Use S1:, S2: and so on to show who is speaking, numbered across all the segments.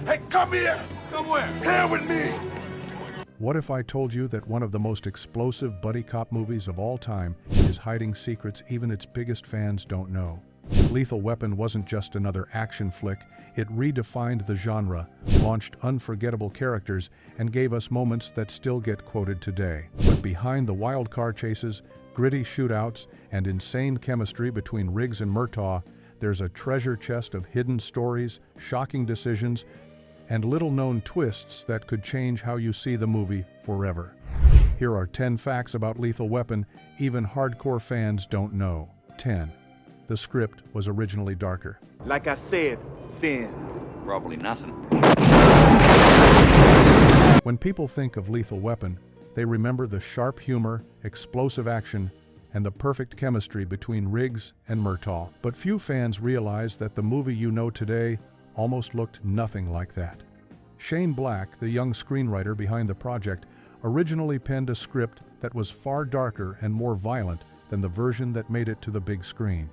S1: Hey, come here! Come where? Here with me!
S2: What if I told you that one of the most explosive buddy cop movies of all time is hiding secrets even its biggest fans don't know? Lethal Weapon wasn't just another action flick, it redefined the genre, launched unforgettable characters, and gave us moments that still get quoted today. But behind the wild car chases, gritty shootouts, and insane chemistry between Riggs and Murtaugh, there's a treasure chest of hidden stories, shocking decisions, and little-known twists that could change how you see the movie forever. Here are 10 facts about Lethal Weapon even hardcore fans don't know. 10. The script was originally darker.
S1: Like I said, thin.
S3: Probably nothing.
S2: When people think of Lethal Weapon, they remember the sharp humor, explosive action, and the perfect chemistry between Riggs and Murtaugh. But few fans realize that the movie you know today almost looked nothing like that. Shane Black, the young screenwriter behind the project, originally penned a script that was far darker and more violent than the version that made it to the big screen.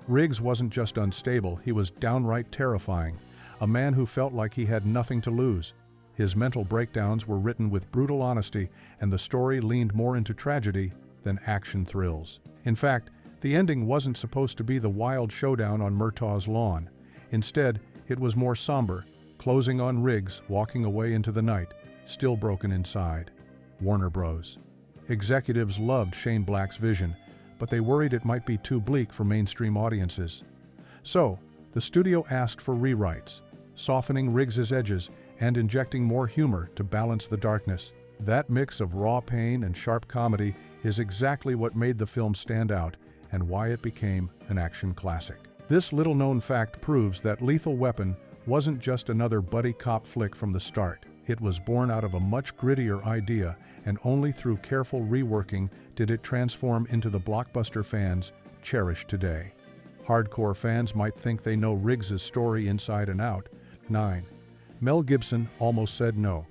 S2: Riggs wasn't just unstable, he was downright terrifying, a man who felt like he had nothing to lose. His mental breakdowns were written with brutal honesty, and the story leaned more into tragedy than action thrills. In fact, the ending wasn't supposed to be the wild showdown on Murtaugh's lawn. Instead, it was more somber, closing on Riggs walking away into the night, still broken inside. Warner Bros. Executives loved Shane Black's vision, but they worried it might be too bleak for mainstream audiences. So, the studio asked for rewrites, softening Riggs's edges and injecting more humor to balance the darkness. That mix of raw pain and sharp comedy is exactly what made the film stand out and why it became an action classic. This little-known fact proves that Lethal Weapon wasn't just another buddy cop flick from the start. It was born out of a much grittier idea, and only through careful reworking did it transform into the blockbuster fans cherish today. Hardcore fans might think they know Riggs' story inside and out. 9. Mel Gibson almost said no.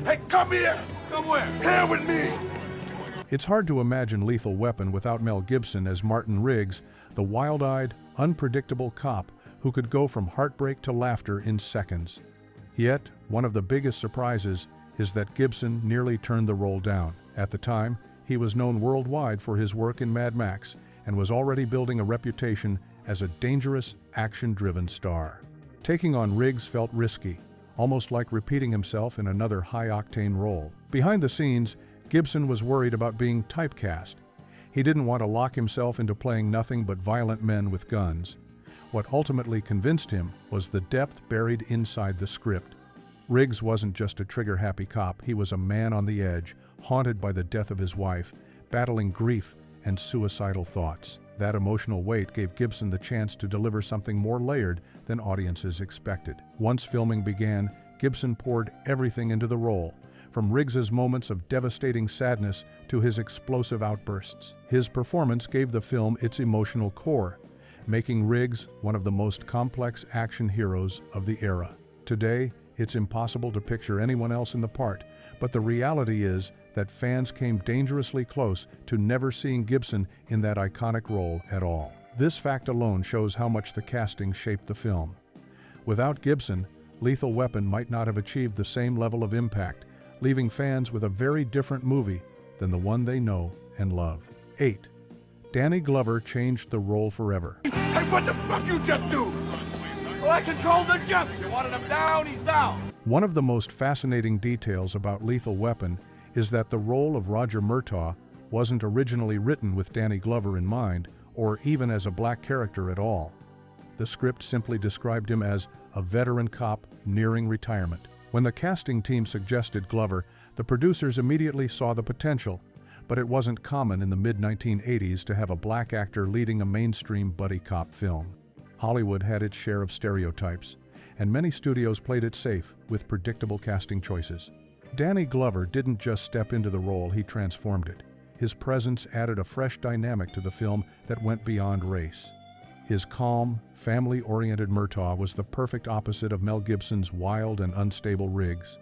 S1: Hey, come here! Come where? Here with me!
S2: It's hard to imagine Lethal Weapon without Mel Gibson as Martin Riggs, the wild-eyed, unpredictable cop who could go from heartbreak to laughter in seconds. Yet, one of the biggest surprises is that Gibson nearly turned the role down. At the time, he was known worldwide for his work in Mad Max and was already building a reputation as a dangerous, action-driven star. Taking on Riggs felt risky, almost like repeating himself in another high-octane role. Behind the scenes, Gibson was worried about being typecast. He didn't want to lock himself into playing nothing but violent men with guns. What ultimately convinced him was the depth buried inside the script. Riggs wasn't just a trigger-happy cop, he was a man on the edge, haunted by the death of his wife, battling grief and suicidal thoughts. That emotional weight gave Gibson the chance to deliver something more layered than audiences expected. Once filming began, Gibson poured everything into the role, from Riggs's moments of devastating sadness to his explosive outbursts. His performance gave the film its emotional core, making Riggs one of the most complex action heroes of the era. Today, it's impossible to picture anyone else in the part, but the reality is that fans came dangerously close to never seeing Gibson in that iconic role at all. This fact alone shows how much the casting shaped the film. Without Gibson, Lethal Weapon might not have achieved the same level of impact, leaving fans with a very different movie than the one they know and love. 8. Danny Glover changed the role forever.
S1: Hey, what the fuck you just do? Well, I control the jumps. You wanted him down, he's down.
S2: One of the most fascinating details about Lethal Weapon is that the role of Roger Murtaugh wasn't originally written with Danny Glover in mind, or even as a black character at all. The script simply described him as a veteran cop nearing retirement. When the casting team suggested Glover, the producers immediately saw the potential, but it wasn't common in the mid-1980s to have a black actor leading a mainstream buddy cop film. Hollywood had its share of stereotypes, and many studios played it safe with predictable casting choices. Danny Glover didn't just step into the role, he transformed it. His presence added a fresh dynamic to the film that went beyond race. His calm, family-oriented Murtaugh was the perfect opposite of Mel Gibson's wild and unstable Riggs.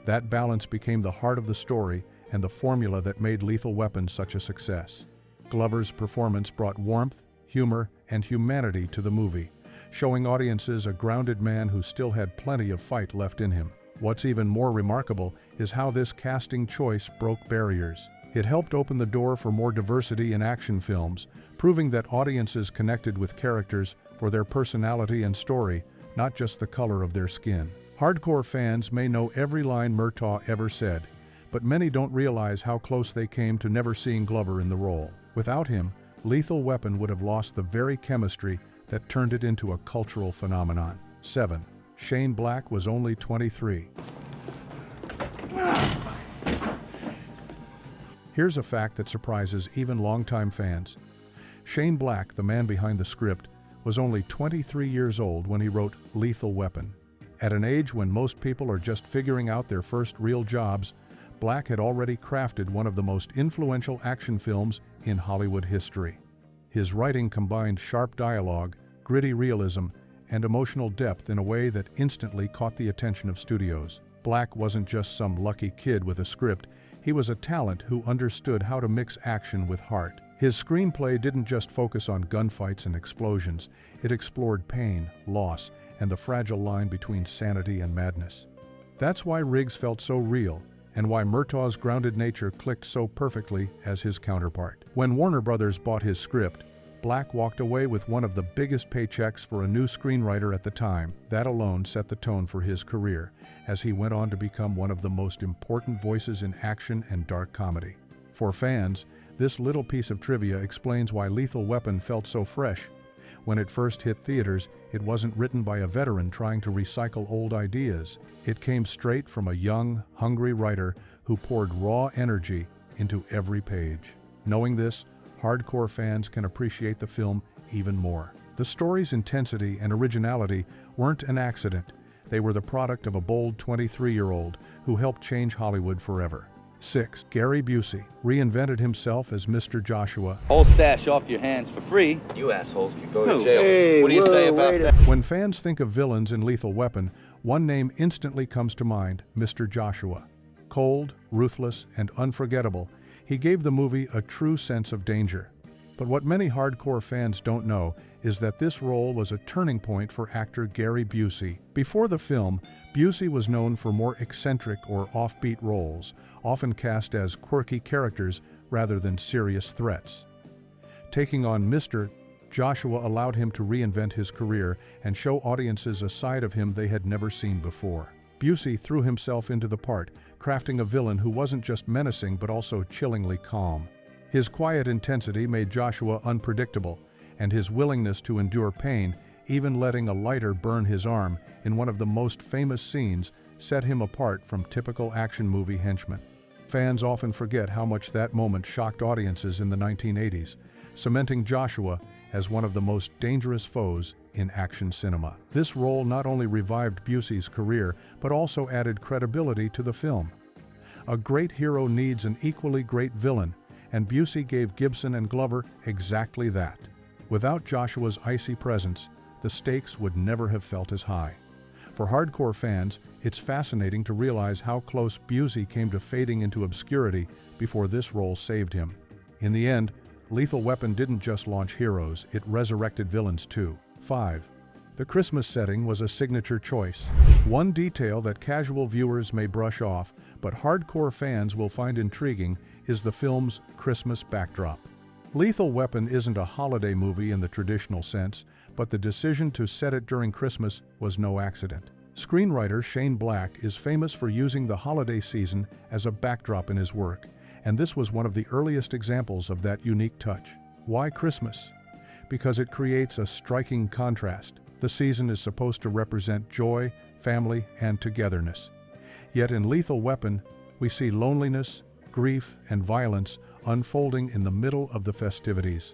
S2: That balance became the heart of the story and the formula that made Lethal Weapon such a success. Glover's performance brought warmth, humor, and humanity to the movie, showing audiences a grounded man who still had plenty of fight left in him. What's even more remarkable is how this casting choice broke barriers. It helped open the door for more diversity in action films, proving that audiences connected with characters for their personality and story, not just the color of their skin. Hardcore fans may know every line Murtaugh ever said, but many don't realize how close they came to never seeing Glover in the role. Without him, Lethal Weapon would have lost the very chemistry that turned it into a cultural phenomenon. 7. Shane Black was only 23. Here's a fact that surprises even longtime fans. Shane Black, the man behind the script, was only 23 years old when he wrote Lethal Weapon. At an age when most people are just figuring out their first real jobs, Black had already crafted one of the most influential action films in Hollywood history. His writing combined sharp dialogue, gritty realism, and emotional depth in a way that instantly caught the attention of studios. Black wasn't just some lucky kid with a script, he was a talent who understood how to mix action with heart. His screenplay didn't just focus on gunfights and explosions, it explored pain, loss, and the fragile line between sanity and madness. That's why Riggs felt so real, and why Murtaugh's grounded nature clicked so perfectly as his counterpart. When Warner Brothers bought his script, Black walked away with one of the biggest paychecks for a new screenwriter at the time. That alone set the tone for his career, as he went on to become one of the most important voices in action and dark comedy. For fans, this little piece of trivia explains why Lethal Weapon felt so fresh. When it first hit theaters, it wasn't written by a veteran trying to recycle old ideas. It came straight from a young, hungry writer who poured raw energy into every page. Knowing this, hardcore fans can appreciate the film even more. The story's intensity and originality weren't an accident. They were the product of a bold 23-year-old who helped change Hollywood forever. 6. Gary Busey reinvented himself as Mr. Joshua.
S3: Whole stash off your hands for free. You assholes can go to jail. Hey, what do you say about that?
S2: When fans think of villains in Lethal Weapon, one name instantly comes to mind, Mr. Joshua. Cold, ruthless, and unforgettable, he gave the movie a true sense of danger. But what many hardcore fans don't know is that this role was a turning point for actor Gary Busey. Before the film, Busey was known for more eccentric or offbeat roles, often cast as quirky characters rather than serious threats. Taking on Mr. Joshua allowed him to reinvent his career and show audiences a side of him they had never seen before. Busey threw himself into the part, crafting a villain who wasn't just menacing but also chillingly calm. His quiet intensity made Joshua unpredictable, and his willingness to endure pain, even letting a lighter burn his arm in one of the most famous scenes, set him apart from typical action movie henchmen. Fans often forget how much that moment shocked audiences in the 1980s, cementing Joshua as one of the most dangerous foes in action cinema. This role not only revived Busey's career, but also added credibility to the film. A great hero needs an equally great villain, and Busey gave Gibson and Glover exactly that. Without Joshua's icy presence, the stakes would never have felt as high. For hardcore fans, it's fascinating to realize how close Busey came to fading into obscurity before this role saved him. In the end, Lethal Weapon didn't just launch heroes, it resurrected villains too. 5. The Christmas setting was a signature choice. One detail that casual viewers may brush off, but hardcore fans will find intriguing, is the film's Christmas backdrop. Lethal Weapon isn't a holiday movie in the traditional sense, but the decision to set it during Christmas was no accident. Screenwriter Shane Black is famous for using the holiday season as a backdrop in his work, and this was one of the earliest examples of that unique touch. Why Christmas? Because it creates a striking contrast. The season is supposed to represent joy, family, and togetherness. Yet in Lethal Weapon, we see loneliness, grief, and violence unfolding in the middle of the festivities.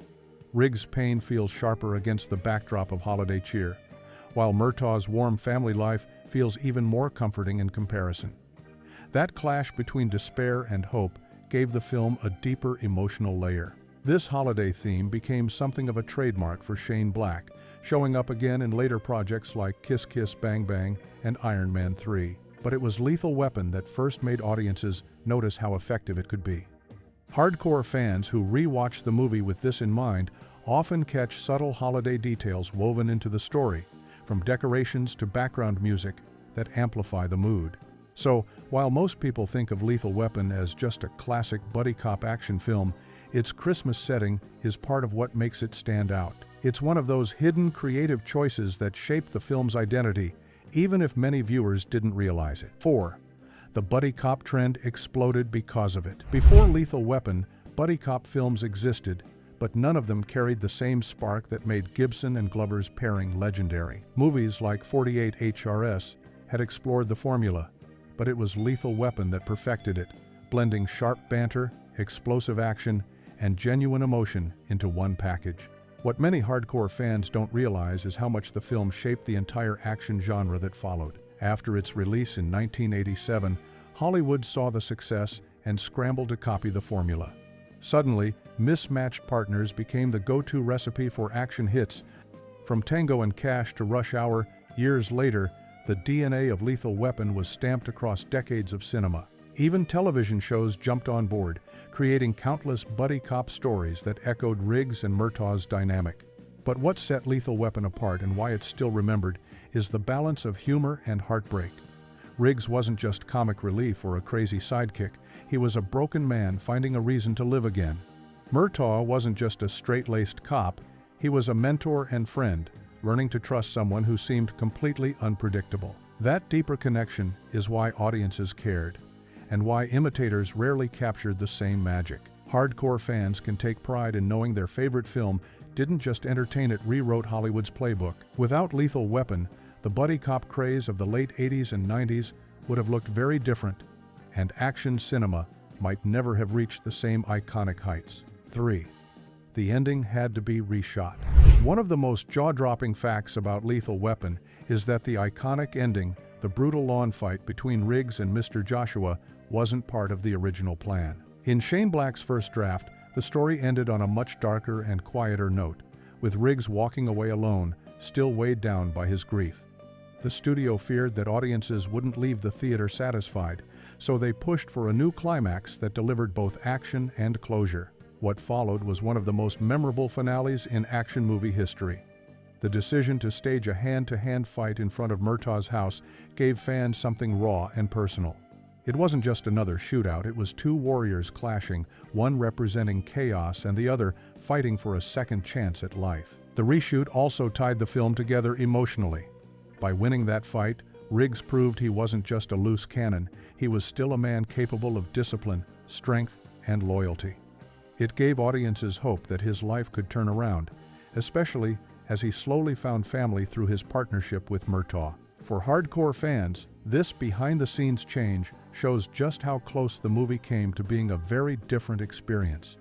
S2: Riggs' pain feels sharper against the backdrop of holiday cheer, while Murtaugh's warm family life feels even more comforting in comparison. That clash between despair and hope gave the film a deeper emotional layer. This holiday theme became something of a trademark for Shane Black, showing up again in later projects like Kiss Kiss Bang Bang and Iron Man 3. But it was Lethal Weapon that first made audiences notice how effective it could be. Hardcore fans who re-watched the movie with this in mind often catch subtle holiday details woven into the story, from decorations to background music that amplify the mood. So, while most people think of Lethal Weapon as just a classic buddy cop action film, its Christmas setting is part of what makes it stand out. It's one of those hidden creative choices that shaped the film's identity, even if many viewers didn't realize it. 4. The buddy cop trend exploded because of it. Before Lethal Weapon, buddy cop films existed, but none of them carried the same spark that made Gibson and Glover's pairing legendary. Movies like 48 HRS had explored the formula, but it was Lethal Weapon that perfected it, blending sharp banter, explosive action, and genuine emotion into one package. What many hardcore fans don't realize is how much the film shaped the entire action genre that followed. After its release in 1987, Hollywood saw the success and scrambled to copy the formula. Suddenly, mismatched partners became the go-to recipe for action hits. From Tango and Cash to Rush Hour, years later, the DNA of Lethal Weapon was stamped across decades of cinema. Even television shows jumped on board, creating countless buddy cop stories that echoed Riggs and Murtaugh's dynamic. But what set Lethal Weapon apart and why it's still remembered is the balance of humor and heartbreak. Riggs wasn't just comic relief or a crazy sidekick, he was a broken man finding a reason to live again. Murtaugh wasn't just a straight-laced cop, he was a mentor and friend, learning to trust someone who seemed completely unpredictable. That deeper connection is why audiences cared, and why imitators rarely captured the same magic. Hardcore fans can take pride in knowing their favorite film didn't just entertain, it rewrote Hollywood's playbook. Without Lethal Weapon, the buddy cop craze of the late 80s and 90s would have looked very different, and action cinema might never have reached the same iconic heights. 3. The ending had to be reshot. One of the most jaw-dropping facts about Lethal Weapon is that the iconic ending, the brutal lawn fight between Riggs and Mr. Joshua, wasn't part of the original plan. In Shane Black's first draft, the story ended on a much darker and quieter note, with Riggs walking away alone, still weighed down by his grief. The studio feared that audiences wouldn't leave the theater satisfied, so they pushed for a new climax that delivered both action and closure. What followed was one of the most memorable finales in action movie history. The decision to stage a hand-to-hand fight in front of Murtaugh's house gave fans something raw and personal. It wasn't just another shootout, it was two warriors clashing, one representing chaos and the other fighting for a second chance at life. The reshoot also tied the film together emotionally. By winning that fight, Riggs proved he wasn't just a loose cannon, he was still a man capable of discipline, strength, and loyalty. It gave audiences hope that his life could turn around, especially as he slowly found family through his partnership with Murtaugh. For hardcore fans, this behind-the-scenes change shows just how close the movie came to being a very different experience.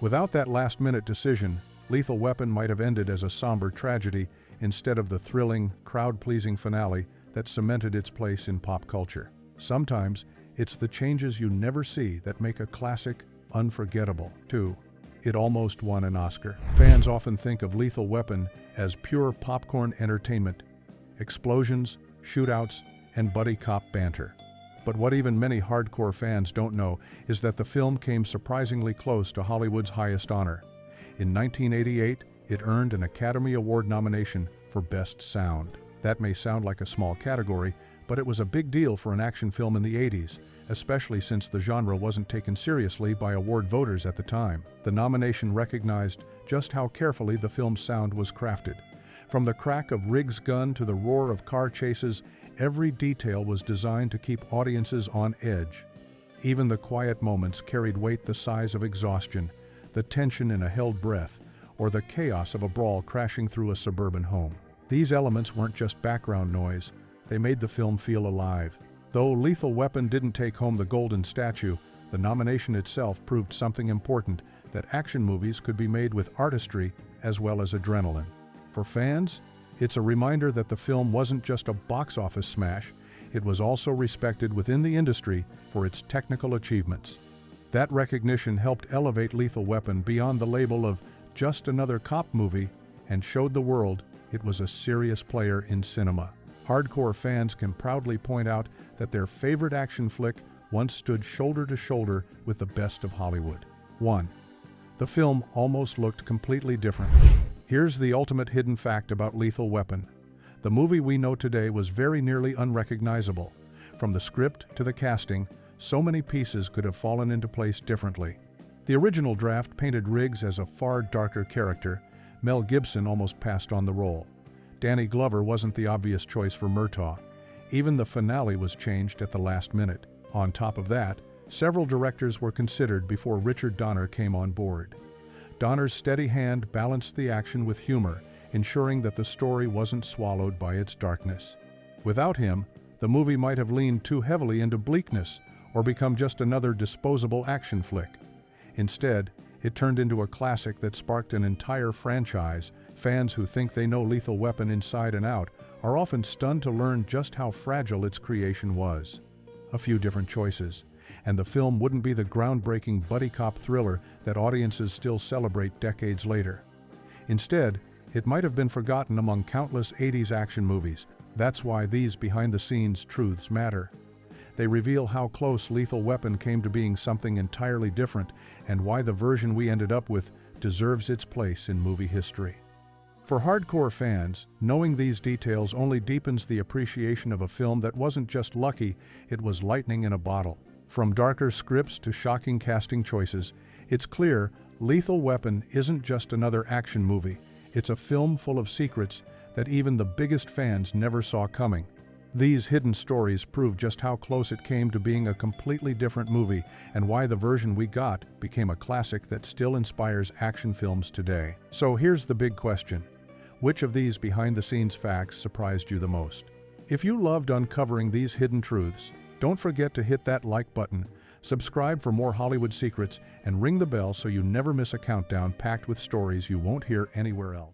S2: Without that last-minute decision, Lethal Weapon might have ended as a somber tragedy instead of the thrilling, crowd-pleasing finale that cemented its place in pop culture. Sometimes, it's the changes you never see that make a classic unforgettable. 2. It almost won an Oscar. Fans often think of Lethal Weapon as pure popcorn entertainment, explosions, shootouts, and buddy cop banter. But what even many hardcore fans don't know is that the film came surprisingly close to Hollywood's highest honor. In 1988, it earned an Academy Award nomination for Best Sound. That may sound like a small category, but it was a big deal for an action film in the 80s, especially since the genre wasn't taken seriously by award voters at the time. The nomination recognized just how carefully the film's sound was crafted. From the crack of Riggs' gun to the roar of car chases, every detail was designed to keep audiences on edge. Even the quiet moments carried weight the size of exhaustion, the tension in a held breath, or the chaos of a brawl crashing through a suburban home. These elements weren't just background noise, they made the film feel alive. Though Lethal Weapon didn't take home the Golden Statue, the nomination itself proved something important, that action movies could be made with artistry as well as adrenaline. For fans, it's a reminder that the film wasn't just a box office smash, it was also respected within the industry for its technical achievements. That recognition helped elevate Lethal Weapon beyond the label of just another cop movie and showed the world it was a serious player in cinema. Hardcore fans can proudly point out that their favorite action flick once stood shoulder to shoulder with the best of Hollywood. 1. the film almost looked completely different. Here's the ultimate hidden fact about Lethal Weapon. The movie we know today was very nearly unrecognizable. From the script to the casting, so many pieces could have fallen into place differently. The original draft painted Riggs as a far darker character. Mel Gibson almost passed on the role. Danny Glover wasn't the obvious choice for Murtaugh. Even the finale was changed at the last minute. On top of that, several directors were considered before Richard Donner came on board. Donner's steady hand balanced the action with humor, ensuring that the story wasn't swallowed by its darkness. Without him, the movie might have leaned too heavily into bleakness or become just another disposable action flick. Instead, it turned into a classic that sparked an entire franchise. Fans who think they know Lethal Weapon inside and out are often stunned to learn just how fragile its creation was. A few different choices, and the film wouldn't be the groundbreaking buddy cop thriller that audiences still celebrate decades later. Instead, it might have been forgotten among countless 80s action movies. That's why these behind-the-scenes truths matter. They reveal how close Lethal Weapon came to being something entirely different and why the version we ended up with deserves its place in movie history. For hardcore fans, knowing these details only deepens the appreciation of a film that wasn't just lucky, it was lightning in a bottle. From darker scripts to shocking casting choices, it's clear Lethal Weapon isn't just another action movie. It's a film full of secrets that even the biggest fans never saw coming. These hidden stories prove just how close it came to being a completely different movie and why the version we got became a classic that still inspires action films today. So here's the big question. Which of these behind-the-scenes facts surprised you the most? If you loved uncovering these hidden truths, don't forget to hit that like button, subscribe for more Hollywood secrets, and ring the bell so you never miss a countdown packed with stories you won't hear anywhere else.